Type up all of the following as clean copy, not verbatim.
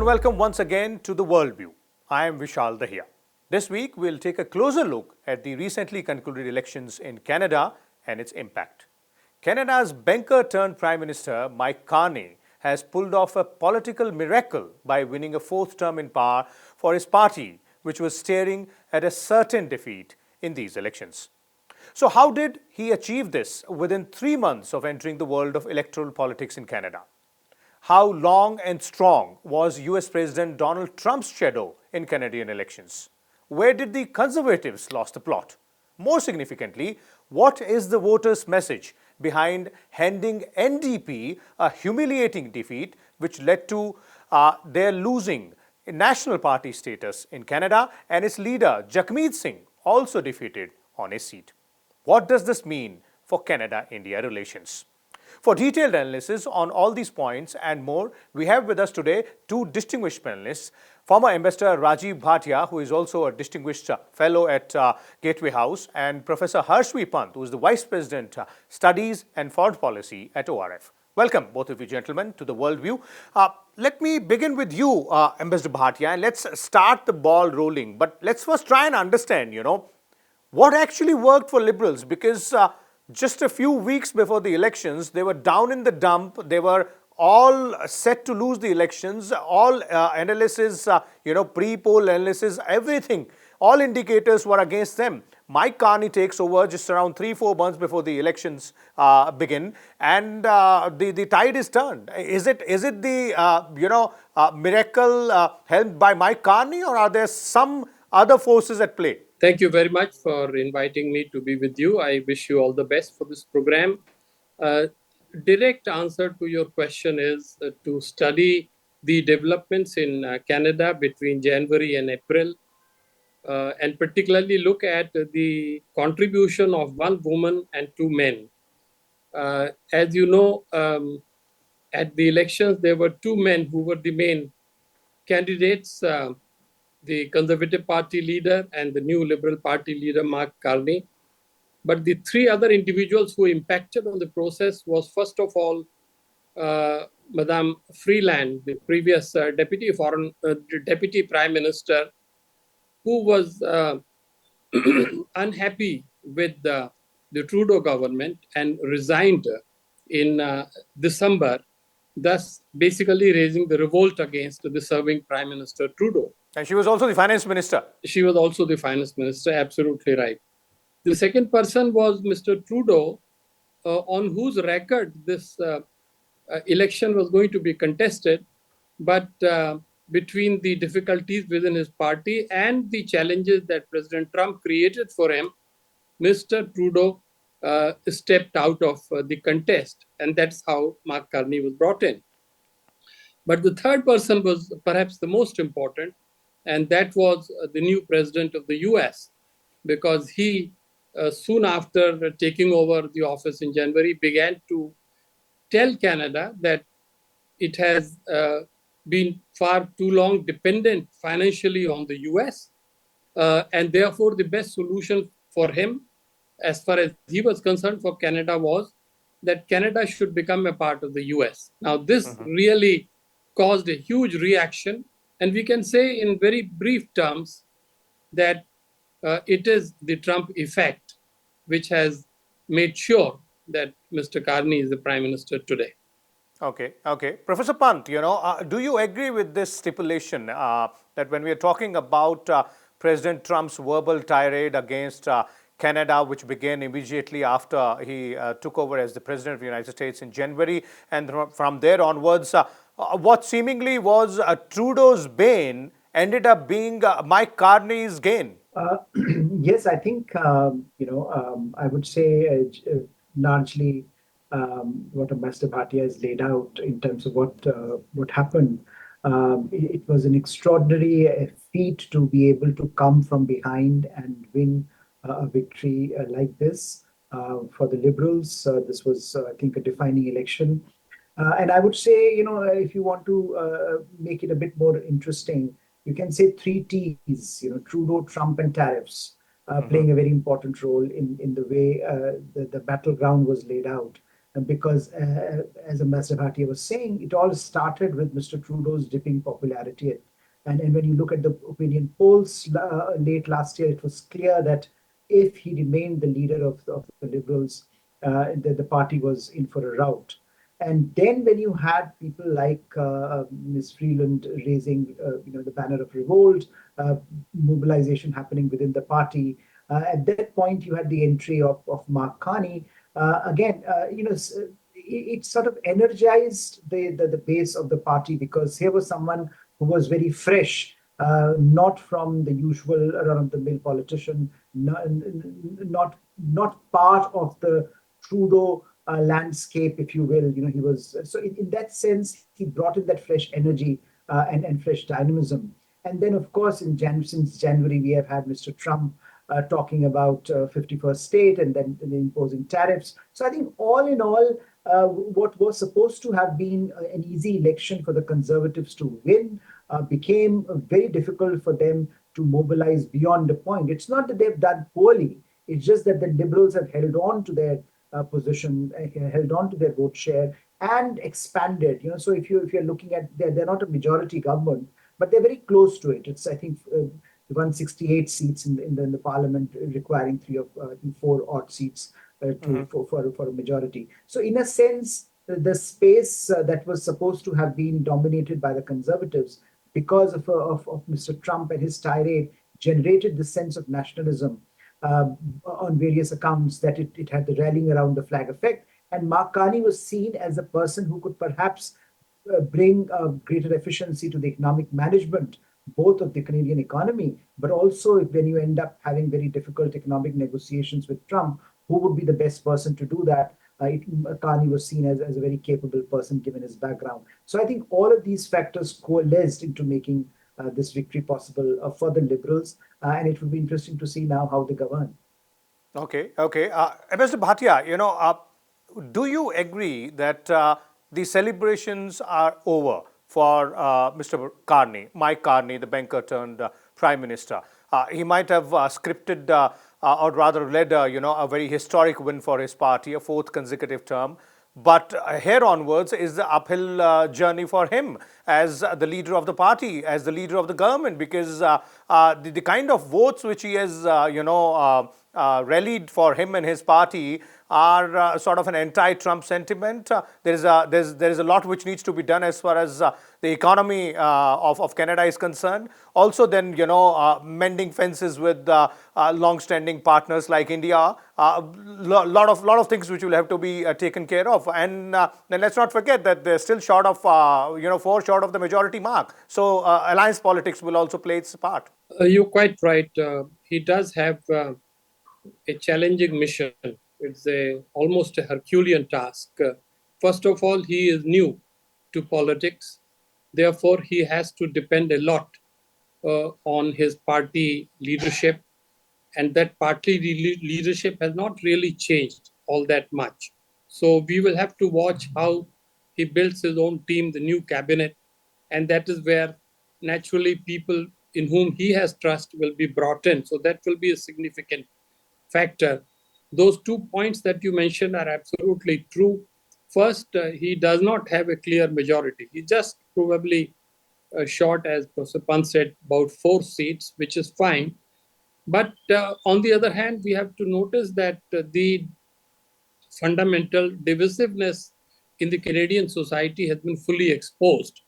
welcome once again to the Worldview. I am Vishal Dahiya. This week, we'll take a closer look at the recently concluded elections in Canada and its impact. Canada's banker-turned-Prime Minister Mike Carney has pulled off a political miracle by winning a fourth term in power for his party, which was staring at a certain defeat in these elections. So how did he achieve this within 3 months of entering the world of electoral politics in Canada? How long and strong was US President Donald Trump's shadow in Canadian elections? Where did the Conservatives lose the plot? More significantly, what is the voters' message behind handing NDP a humiliating defeat which led to their losing national party status in Canada and its leader Jagmeet Singh also defeated on a seat? What does this mean for Canada-India relations? For detailed analysis on all these points and more, we have with us today two distinguished panelists. Former Ambassador Rajiv Bhatia, who is also a distinguished fellow at Gateway House, and Professor Harsh V Pant, who is the Vice President, Studies and Foreign Policy at ORF. Welcome, both of you gentlemen, to the Worldview. Let me begin with you, Ambassador Bhatia, and let's start the ball rolling. But let's first try and understand, what actually worked for Liberals, because just a few weeks before the elections, they were down in the dump. They were all set to lose the elections. All analysis, pre-poll analysis, everything, all indicators were against them. Mike Carney takes over just around 3-4 months before the elections begin, and the tide is turned. Is it the miracle helped by Mike Carney, or are there some other forces at play? Thank you very much for inviting me to be with you. I wish you all the best for this program. Direct answer to your question is to study the developments in Canada between January and April, and particularly look at the contribution of one woman and two men. As you know, at the elections, there were two men who were the main candidates, the Conservative Party leader and the new Liberal Party leader, Mark Carney. But the three other individuals who impacted on the process was, first of all, Madame Freeland, the previous Deputy Prime Minister, who was unhappy with the Trudeau government and resigned in December, thus basically raising the revolt against the serving Prime Minister Trudeau. And she was also the finance minister. She was also the finance minister, absolutely right. The second person was Mr. Trudeau, on whose record this election was going to be contested, but between the difficulties within his party and the challenges that President Trump created for him, Mr. Trudeau stepped out of the contest, and that's how Mark Carney was brought in. But the third person was perhaps the most important, and that was the new president of the US, because he, soon after taking over the office in January, began to tell Canada that it has been far too long dependent financially on the US, and therefore the best solution for him, as far as he was concerned, for Canada was that Canada should become a part of the US. Now, this really caused a huge reaction. And we can say in very brief terms that it is the Trump effect which has made sure that Mr. Carney is the Prime Minister today. Okay. Professor Pant, do you agree with this stipulation that when we are talking about President Trump's verbal tirade against Canada, which began immediately after he took over as the President of the United States in January, and from there onwards, what seemingly was Trudeau's bane ended up being Mike Carney's gain? Yes, I think, I would say largely what Ambassador Bhatia has laid out in terms of what happened. It was an extraordinary feat to be able to come from behind and win a victory like this for the Liberals. This was, I think, a defining election. And I would say, if you want to make it a bit more interesting, you can say 3 T's, Trudeau, Trump, and tariffs, playing a very important role in the way the battleground was laid out. because, as Ambassador Bhatia was saying, it all started with Mr. Trudeau's dipping popularity. And when you look at the opinion polls late last year, it was clear that if he remained the leader of the Liberals, the party was in for a rout. And then when you had people like Ms. Freeland raising, the banner of revolt, mobilization happening within the party, at that point you had the entry of Mark Carney. Again, it sort of energized the base of the party, because here was someone who was very fresh, not from the usual run-of-the-mill politician, not part of the Trudeau landscape, if you will. He was so in that sense he brought in that fresh energy and fresh dynamism. And then, of course, since January, we have had Mr. Trump talking about 51st state and then imposing tariffs. So I think all in all, what was supposed to have been an easy election for the Conservatives to win became very difficult for them to mobilize beyond a point. It's not that they've done poorly. It's just that the Liberals have held on to their position, held on to their vote share and expanded. So if you're looking at, they're not a majority government, but they're very close to it. It's, I think, 168 seats in the parliament, requiring four odd seats for a majority. So in a sense, the space that was supposed to have been dominated by the Conservatives, because of Mr. Trump and his tirade, generated this sense of nationalism on various accounts, that it had the rallying around the flag effect. And Mark Carney was seen as a person who could perhaps bring greater efficiency to the economic management, both of the Canadian economy, but also when you end up having very difficult economic negotiations with Trump, who would be the best person to do that? Carney was seen as a very capable person given his background. So I think all of these factors coalesced into making this victory possible for the Liberals, and it will be interesting to see now how they govern. Okay. Ambassador Bhatia, do you agree that the celebrations are over for Mr. Carney, Mike Carney, the banker turned Prime Minister? He might have scripted, or rather led, a very historic win for his party, a fourth consecutive term. But here onwards is the uphill journey for him as the leader of the party, as the leader of the government, because the kind of votes which he has, rallied for him and his party are sort of an anti-Trump sentiment. There is a lot which needs to be done as far as the economy of Canada is concerned. Also, then mending fences with long-standing partners like India. Lot of things which will have to be taken care of. And then let's not forget that they're still short of 4 short of the majority mark. So alliance politics will also play its part. You're quite right. He does have a challenging mission. It's almost a Herculean task. First of all, he is new to politics. Therefore, he has to depend a lot on his party leadership. And that party leadership has not really changed all that much. So we will have to watch how he builds his own team, the new cabinet. And that is where naturally people in whom he has trust will be brought in. So that will be a significant factor. Those 2 points that you mentioned are absolutely true. First, he does not have a clear majority. He just probably short, as Professor Pant said, about 4 seats, which is fine. But on the other hand, we have to notice that the fundamental divisiveness in the Canadian society has been fully exposed.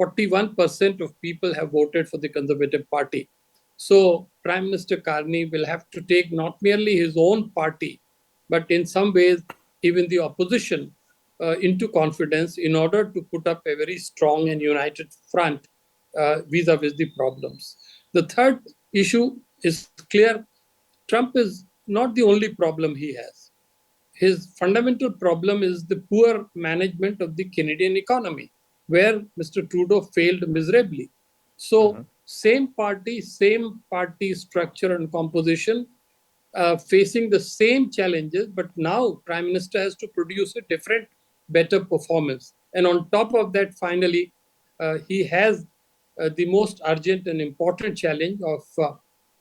41% of people have voted for the Conservative Party. So Prime Minister Carney will have to take not merely his own party, but in some ways even the opposition into confidence in order to put up a very strong and united front vis-a-vis the problems. The third issue is clear. Trump is not the only problem he has. His fundamental problem is the poor management of the Canadian economy, where Mr. Trudeau failed miserably. So same party structure and composition, facing the same challenges, but now Prime Minister has to produce a different, better performance. And on top of that, finally, he has the most urgent and important challenge of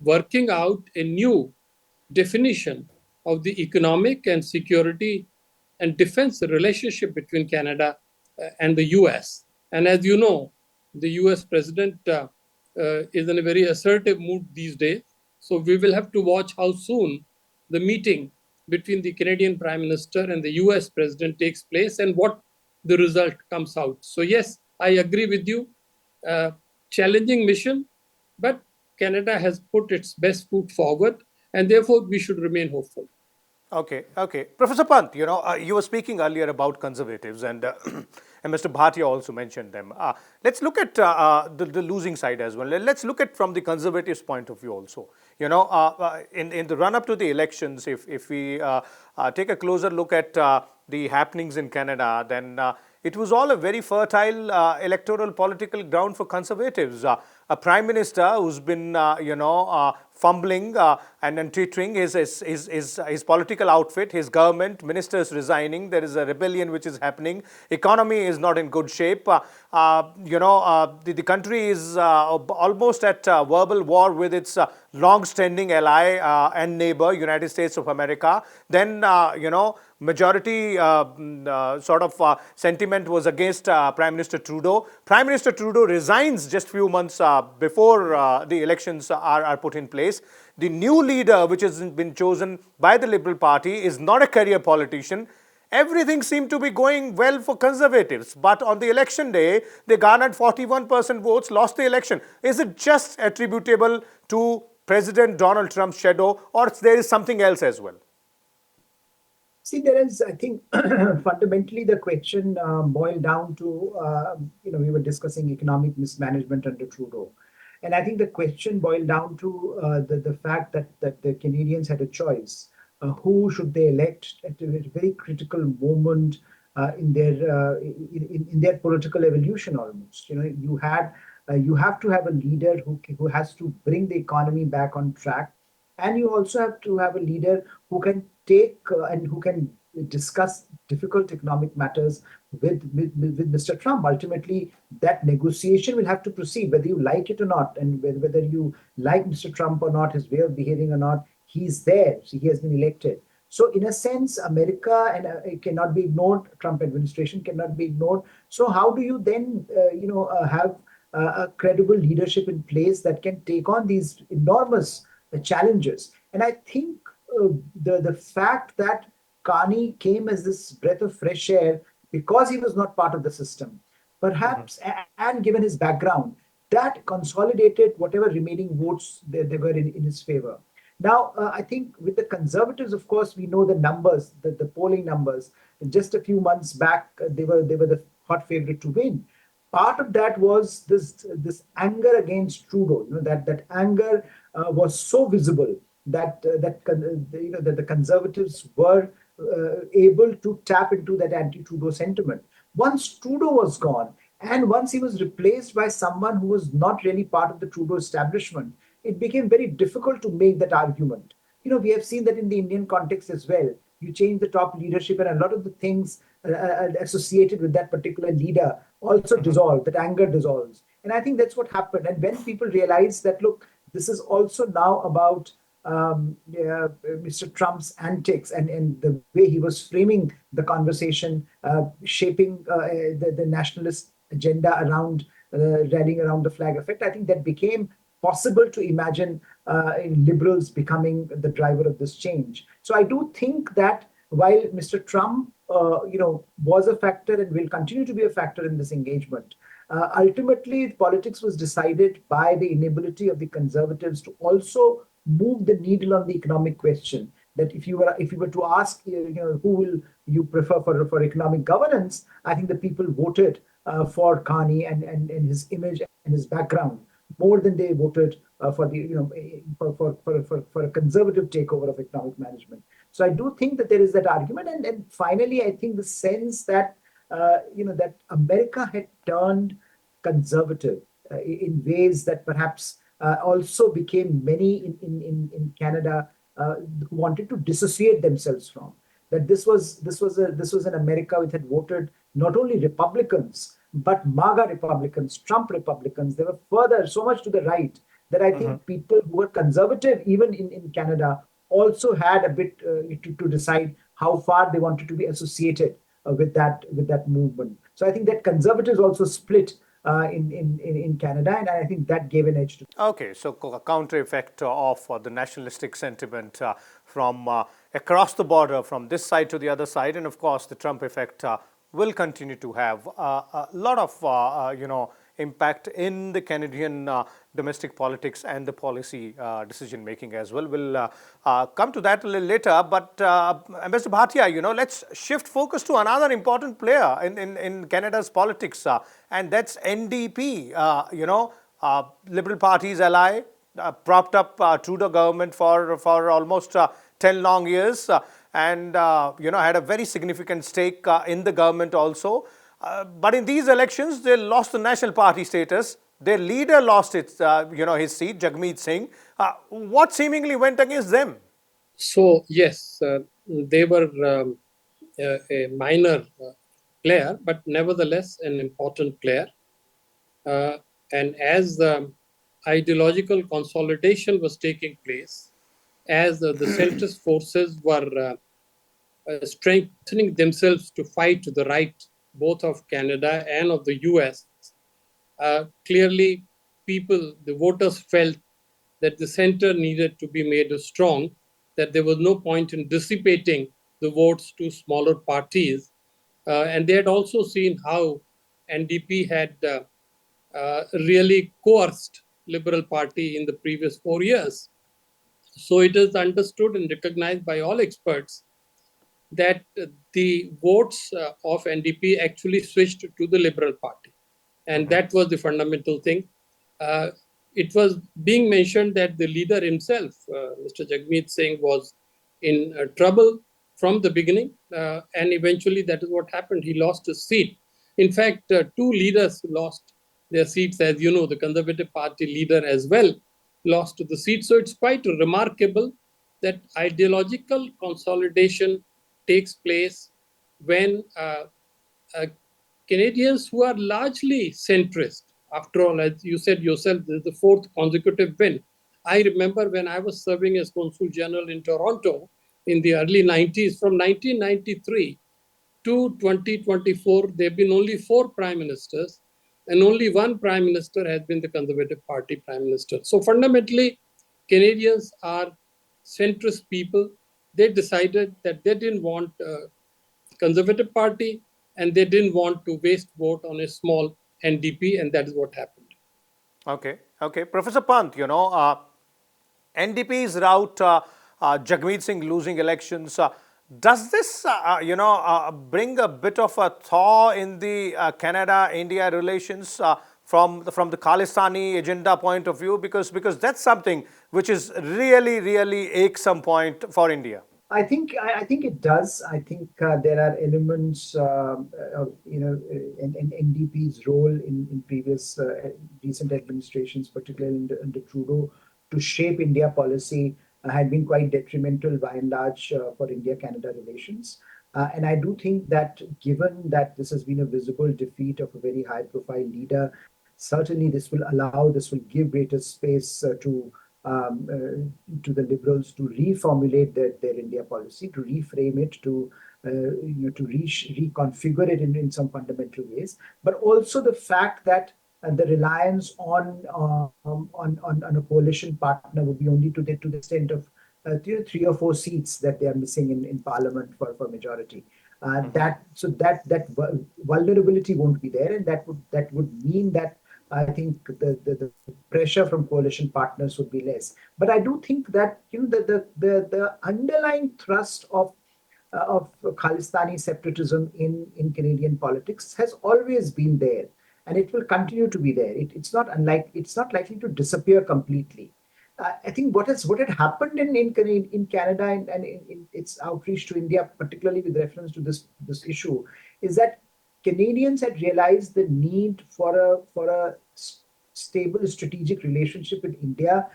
working out a new definition of the economic and security and defense relationship between Canada and the US. And as you know, the US president is in a very assertive mood these days. So we will have to watch how soon the meeting between the Canadian Prime Minister and the US president takes place and what the result comes out. So, yes, I agree with you. Challenging mission, but Canada has put its best foot forward, and therefore we should remain hopeful. Okay, okay. Professor Pant, you were speaking earlier about conservatives, and and Mr. Bhatia also mentioned them. Let's look at the losing side as well. Let's look at from the conservatives' point of view also. In the run up to the elections, if we take a closer look at the happenings in Canada, then it was all a very fertile electoral political ground for conservatives. A prime minister who's been, fumbling and then teetering his political outfit, his government, ministers resigning. There is a rebellion which is happening. Economy is not in good shape. The country is almost at verbal war with its long-standing ally and neighbor, United States of America. Then, majority sentiment was against Prime Minister Trudeau. Prime Minister Trudeau resigns just few months before the elections are put in place. The new leader, which has been chosen by the Liberal Party, is not a career politician. Everything seemed to be going well for conservatives. But on the election day, they garnered 41% votes, lost the election. Is it just attributable to President Donald Trump's shadow, or there is something else as well? See, there is, I think, fundamentally the question boiled down to, we were discussing economic mismanagement under Trudeau. And I think the question boiled down to the fact that the Canadians had a choice. Who should they elect at a very critical moment in their political evolution almost. You have to have a leader who has to bring the economy back on track. And you also have to have a leader who can take and who can discuss difficult economic matters with Mr. Trump. Ultimately, that negotiation will have to proceed, whether you like it or not, and whether you like Mr. Trump or not, his way of behaving or not, he's there. So he has been elected. So in a sense, America and it cannot be ignored. Trump administration cannot be ignored. So how do you then, have a credible leadership in place that can take on these enormous challenges? And I think the fact that Carney came as this breath of fresh air because he was not part of the system, perhaps, and given his background, that consolidated whatever remaining votes there were in his favor. Now, I think with the Conservatives, of course, we know the numbers, the polling numbers. Just a few months back, they were the hot favorite to win. Part of that was this anger against Trudeau. That anger was so visible that the Conservatives were able to tap into that anti-Trudeau sentiment. Once Trudeau was gone, and once he was replaced by someone who was not really part of the Trudeau establishment, it became very difficult to make that argument. We have seen that in the Indian context as well. You change the top leadership, and a lot of the things associated with that particular leader also dissolve. That anger dissolves. And I think that's what happened. And when people realize that, look, this is also now about Mr. Trump's antics and the way he was framing the conversation, shaping the nationalist agenda around rallying around the flag effect, I think that became possible to imagine liberals becoming the driver of this change. So I do think that while Mr. Trump, was a factor and will continue to be a factor in this engagement, ultimately politics was decided by the inability of the Conservatives to also move the needle on the economic question. That if you were to ask, who will you prefer for economic governance, I think the people voted for Carney and his image and his background more than they voted for a conservative takeover of economic management. So I do think that there is that argument, and finally, I think the sense that that America had turned conservative in ways that perhaps also became many in Canada who wanted to dissociate themselves from. That this was an America which had voted not only Republicans but MAGA Republicans, Trump Republicans. They were further so much to the right that I think people who were conservative, even in Canada, also had a bit to decide how far they wanted to be associated with that movement. So I think that conservatives also split in Canada, and I think that gave an edge to. Okay, so a counter effect of the nationalistic sentiment from across the border, from this side to the other side, and of course the Trump effect will continue to have a lot of impact in the Canadian domestic politics and the policy decision making as well. We'll come to that a little later. But Ambassador Bhatia, let's shift focus to another important player in Canada's politics, and that's NDP. Liberal Party's ally, propped up Trudeau government for almost 10 long years, and had a very significant stake in the government also. But in these elections, they lost the national party status. Their leader lost his seat, Jagmeet Singh. What seemingly went against them? So yes, they were a minor player, but nevertheless an important player. And as the ideological consolidation was taking place, as the centrist forces were strengthening themselves to fight to the right, both of Canada and of the US, clearly the voters felt that the center needed to be made strong, that there was no point in dissipating the votes to smaller parties. And they had also seen how NDP had really coerced Liberal Party in the previous 4 years. So it is understood and recognized by all experts that the votes of NDP actually switched to the Liberal Party. And that was the fundamental thing. It was being mentioned that the leader himself, Mr. Jagmeet Singh, was in trouble from the beginning. And eventually that is what happened. He lost his seat. In fact, two leaders lost their seats, as you know, the Conservative Party leader as well lost the seat. So it's quite remarkable that ideological consolidation takes place when Canadians who are largely centrist, after all, as you said yourself, this is the fourth consecutive win. I remember when I was serving as Consul General in Toronto in the early 90s, from 1993 to 2024, there have been only 4 prime ministers, and only one prime minister has been the Conservative Party prime minister. So fundamentally, Canadians are centrist people. They decided that they didn't want a Conservative Party, and they didn't want to waste vote on a small NDP, and that is what happened. Okay. Professor Pant, NDP's route, Jagmeet Singh losing elections, does this, bring a bit of a thaw in the Canada-India relations from the Khalistani agenda point of view? Because that's something which is really irksome point for India. I think it does. I think there are elements of in NDP's role in previous recent administrations, particularly under Trudeau, to shape India policy had been quite detrimental by and large for India-Canada relations. And I do think that given that this has been a visible defeat of a very high-profile leader, certainly this will give greater space to the Liberals to reformulate their India policy, to reframe it, to reconfigure it in some fundamental ways. But also the fact that the reliance on a coalition partner would be only to the extent of 3 or 4 seats that they are missing in Parliament for majority. That vulnerability won't be there, and that would mean that I think the pressure from coalition partners would be less. But I do think that the underlying thrust of Khalistani separatism in Canadian politics has always been there, and it will continue to be there. It's not likely to disappear completely. I think what had happened in Canada and in its outreach to India, particularly with reference to this issue, is that Canadians had realized the need for a stable strategic relationship with India,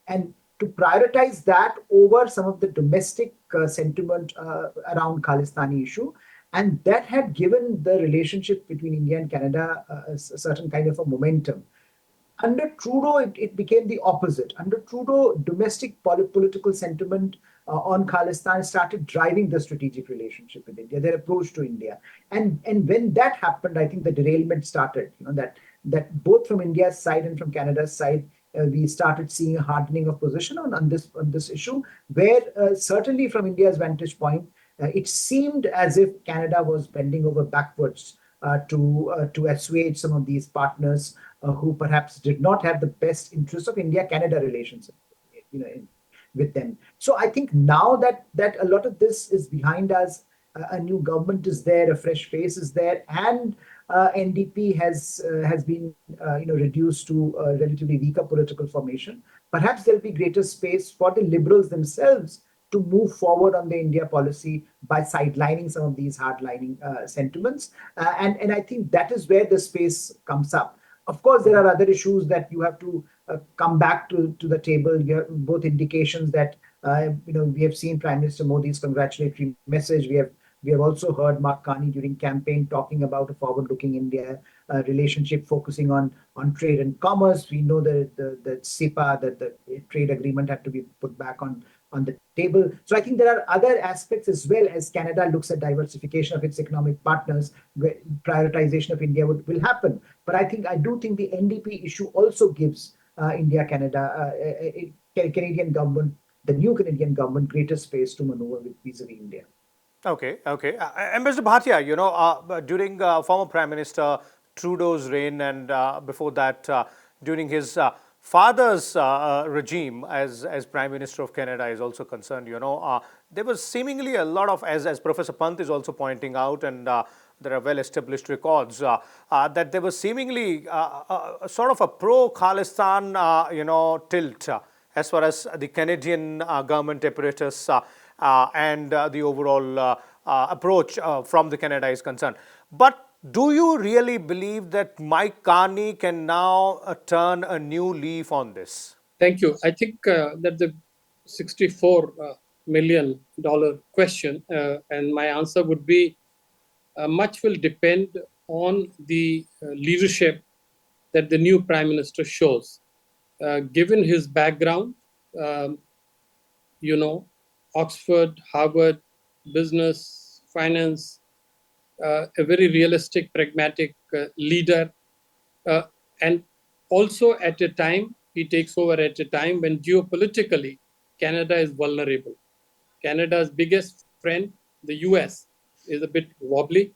and to prioritize that over some of the domestic sentiment around Khalistani issue. And that had given the relationship between India and Canada a certain kind of a momentum. Under Trudeau, it became the opposite. Under Trudeau, domestic political sentiment on Khalistan started driving the strategic relationship with India, their approach to India. And when that happened, I think the derailment started, that both from India's side and from Canada's side, we started seeing a hardening of position on this issue, where certainly from India's vantage point, it seemed as if Canada was bending over backwards to assuage some of these partners who perhaps did not have the best interests of India-Canada relations, with them. So I think now that a lot of this is behind us, a new government is there, a fresh face is there, and NDP has been reduced to a relatively weaker political formation. Perhaps there'll be greater space for the Liberals themselves to move forward on the India policy by sidelining some of these hardlining sentiments. And I think that is where the space comes up. Of course, there are other issues that you have to come back to the table. You have both indications that we have seen Prime Minister Modi's congratulatory message. We have also heard Mark Carney during campaign talking about a forward-looking India relationship focusing on trade and commerce. We know that the CEPA, that the trade agreement had to be put back on the table. So I think there are other aspects as well as Canada looks at diversification of its economic partners, where prioritization of India will happen. But I do think the NDP issue also gives India-Canada, Canadian government, the new Canadian government, greater space to maneuver with vis-a-vis India. Okay. And Mr. Bhatia, during former Prime Minister Trudeau's reign and before that, during his father's regime as Prime Minister of Canada is also concerned, there was seemingly a lot of, as Professor Pant is also pointing out, and there are well-established records, that there was seemingly sort of a pro-Khalistan, tilt as far as the Canadian government apparatus and the overall approach from the Canada is concerned. But do you really believe that Mike Carney can now turn a new leaf on this? Thank you. I think that the $64 million question, and my answer would be much will depend on the leadership that the new Prime Minister shows. Given his background, Oxford, Harvard, business, finance, a very realistic, pragmatic leader, and also at a time, he takes over at a time when geopolitically, Canada is vulnerable. Canada's biggest friend, the US, is a bit wobbly.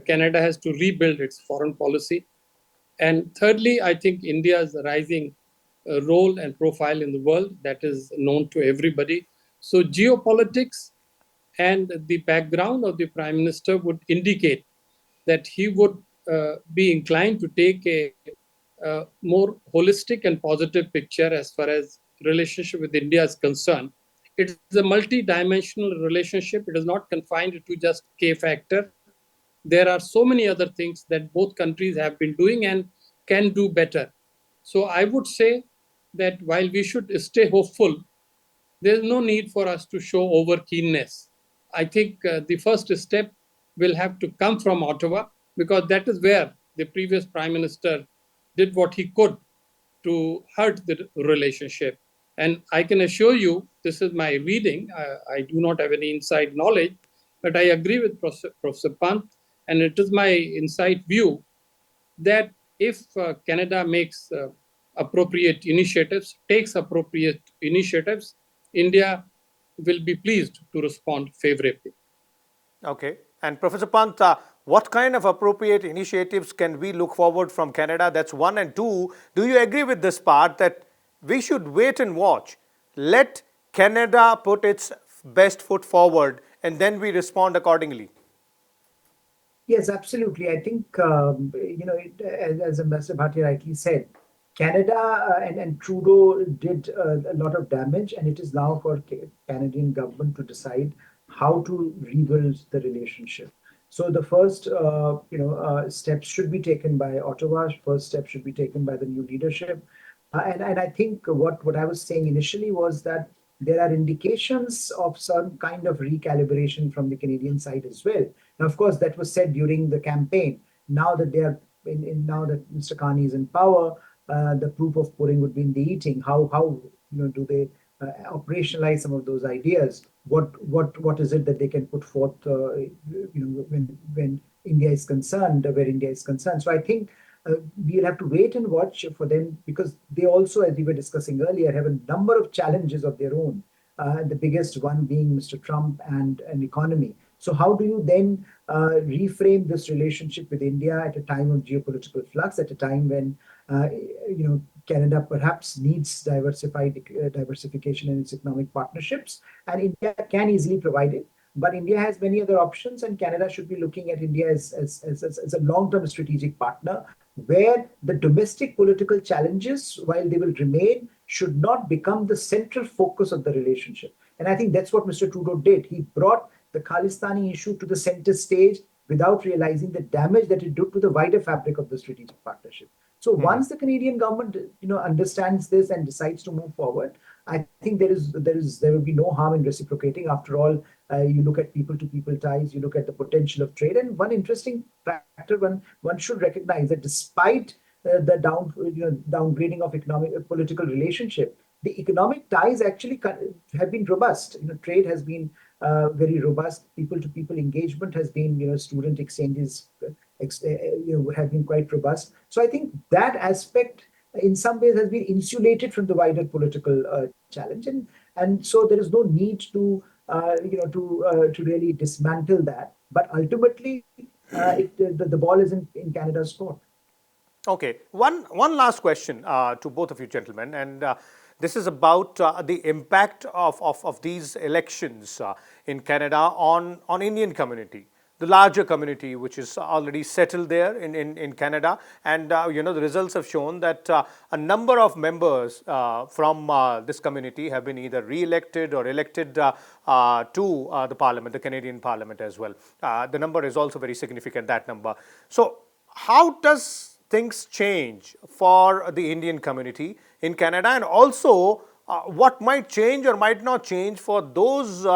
Canada has to rebuild its foreign policy. And thirdly, I think India's rising role and profile in the world that is known to everybody. So geopolitics and the background of the Prime Minister would indicate that he would be inclined to take a more holistic and positive picture as far as relationship with India is concerned. It's a multi-dimensional relationship. It is not confined to just K factor. There are so many other things that both countries have been doing and can do better. So I would say that while we should stay hopeful, there's no need for us to show over keenness. I think the first step will have to come from Ottawa, because that is where the previous Prime Minister did what he could to hurt the relationship. And I can assure you, this is my reading, I do not have any inside knowledge, but I agree with Professor Pant, and it is my inside view that if Canada makes appropriate initiatives, takes appropriate initiatives, India will be pleased to respond favorably. Okay. And Professor Pant, what kind of appropriate initiatives can we look forward from Canada? That's one. And two, do you agree with this part that we should wait and watch? Let Canada put its best foot forward and then we respond accordingly. Yes, absolutely. I think, as Ambassador Bhatia rightly said, Canada and Trudeau did a lot of damage, and it is now for Canadian government to decide how to rebuild the relationship. So the first, steps should be taken by Ottawa. First steps should be taken by the new leadership. And I think what I was saying initially was that there are indications of some kind of recalibration from the Canadian side as well. Now, of course, that was said during the campaign. Now that they are now that Mr. Carney is in power, the proof of pouring would be in the eating. How do they operationalize some of those ideas, what is it that they can put forth, when India is concerned, where India is concerned. So I think we'll have to wait and watch for them, because they also, as we were discussing earlier, have a number of challenges of their own. The biggest one being Mr. Trump and an economy. So how do you then reframe this relationship with India at a time of geopolitical flux, at a time when Canada perhaps needs diversification in its economic partnerships, and India can easily provide it. But India has many other options, and Canada should be looking at India as a long-term strategic partner, where the domestic political challenges, while they will remain, should not become the central focus of the relationship. And I think that's what Mr. Trudeau did. He brought the Khalistani issue to the center stage without realizing the damage that it did to the wider fabric of the strategic partnership. So once the Canadian government, understands this and decides to move forward, I think there will be no harm in reciprocating. After all, you look at people-to-people ties, you look at the potential of trade, and one interesting factor one should recognize that despite the downgrading of economic political relationship, the economic ties actually have been robust. Trade has been very robust. People-to-people engagement has been, student exchanges, have been quite robust. So I think that aspect, in some ways, has been insulated from the wider political challenge, and so there is no need to really dismantle that. But ultimately, the ball is in Canada's court. Okay, one last question to both of you gentlemen, and this is about the impact of these elections in Canada on Indian community, the larger community which is already settled there in Canada. And the results have shown that a number of members from this community have been either re-elected or elected to the Parliament, the Canadian Parliament as well. The number is also very significant, that number. So how does things change for the Indian community in Canada, and also what might change or might not change for those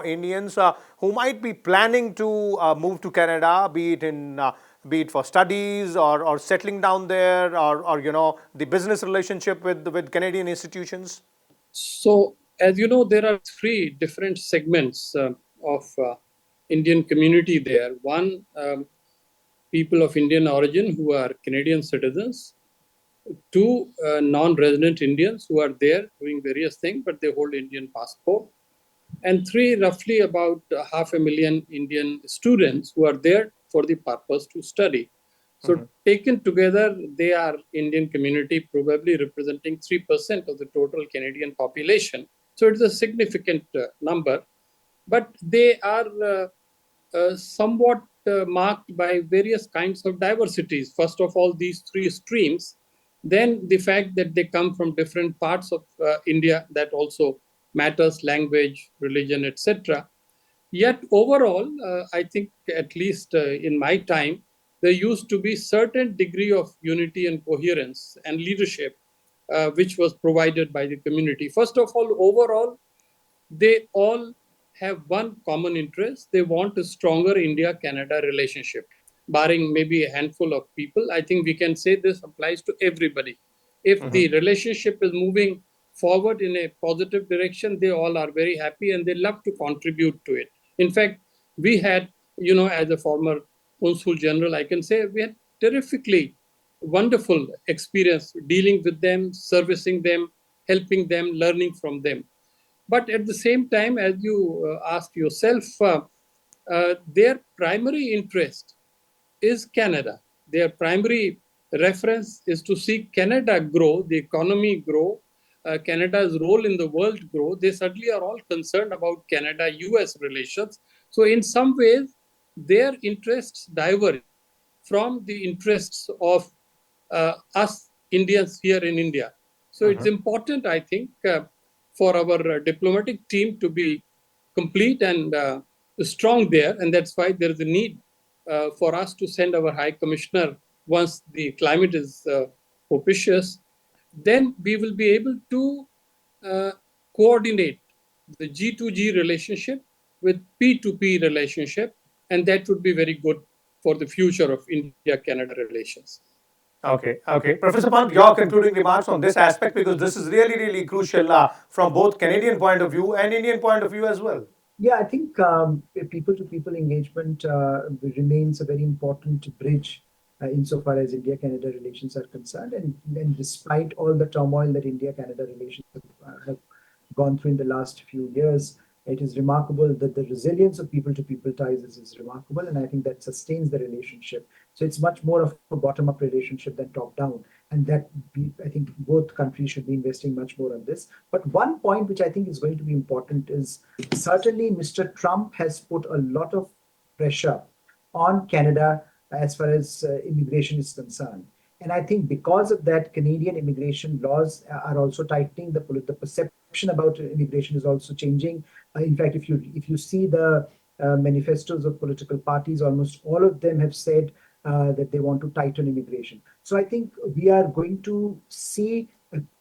Indians who might be planning to move to Canada, be it for studies or settling down there, or the business relationship with Canadian institutions? So, as you know, there are three different segments of Indian community there. One, people of Indian origin who are Canadian citizens. Two, non-resident Indians who are there doing various things, but they hold Indian passport. And three, roughly about 500,000 Indian students who are there for the purpose to study. So taken together, they are Indian community, probably representing 3% of the total Canadian population. So it's a significant number, but they are somewhat marked by various kinds of diversities. First of all, these three streams. Then the fact that they come from different parts of India, that also matters: language, religion, etc. Yet overall, I think at least in my time, there used to be certain degree of unity and coherence and leadership, which was provided by the community. First of all, overall, they all have one common interest. They want a stronger India-Canada relationship, barring maybe a handful of people. I think we can say this applies to everybody. If the relationship is moving forward in a positive direction, they all are very happy and they love to contribute to it. In fact, we had, as a former consul general, I can say we had terrifically wonderful experience dealing with them, servicing them, helping them, learning from them. But at the same time, as you asked yourself, their primary interest is Canada. Their primary reference is to see Canada grow, the economy grow, Canada's role in the world grow. They certainly are all concerned about Canada-US relations. So in some ways, their interests diverge from the interests of us Indians here in India. So it's important, I think, for our diplomatic team to be complete and strong there. And that's why there is a need for us to send our High Commissioner once the climate is propitious. Then we will be able to coordinate the G2G relationship with P2P relationship. And that would be very good for the future of India-Canada relations. Okay. Professor Pant, your concluding remarks on this aspect, because this is really, really crucial from both Canadian point of view and Indian point of view as well. Yeah, I think people-to-people engagement remains a very important bridge insofar as India-Canada relations are concerned. And despite all the turmoil that India-Canada relations have gone through in the last few years, it is remarkable that the resilience of people-to-people ties is remarkable, and I think that sustains the relationship. So it's much more of a bottom-up relationship than top-down, and I think both countries should be investing much more on this. But one point which I think is going to be important is certainly Mr. Trump has put a lot of pressure on Canada as far as immigration is concerned. And I think because of that, Canadian immigration laws are also tightening. The perception about immigration is also changing. In fact, if you see the manifestos of political parties, almost all of them have said that they want to tighten immigration. So I think we are going to see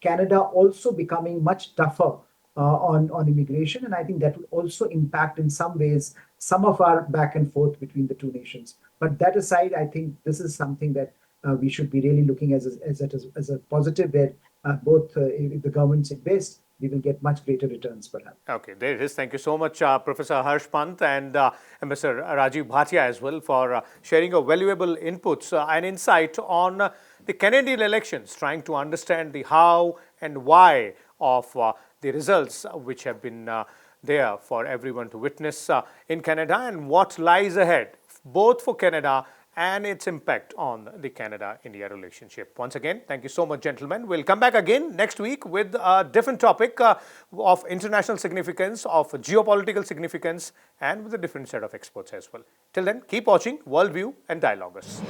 Canada also becoming much tougher on immigration, and I think that will also impact in some ways some of our back and forth between the two nations. But that aside, I think this is something that we should be really looking as a positive, where both if the governments invest, we will get much greater returns perhaps. Okay, there it is. Thank you so much, Professor Harsh Pant and Mr. Rajiv Bhatia as well, for sharing your valuable inputs and insight on the Canadian elections, trying to understand the how and why of the results which have been there for everyone to witness in Canada, and what lies ahead, both for Canada and its impact on the Canada-India relationship. Once again, thank you so much, gentlemen. We'll come back again next week with a different topic of international significance, of geopolitical significance, and with a different set of experts as well. Till then, keep watching Worldview and Dialoguers.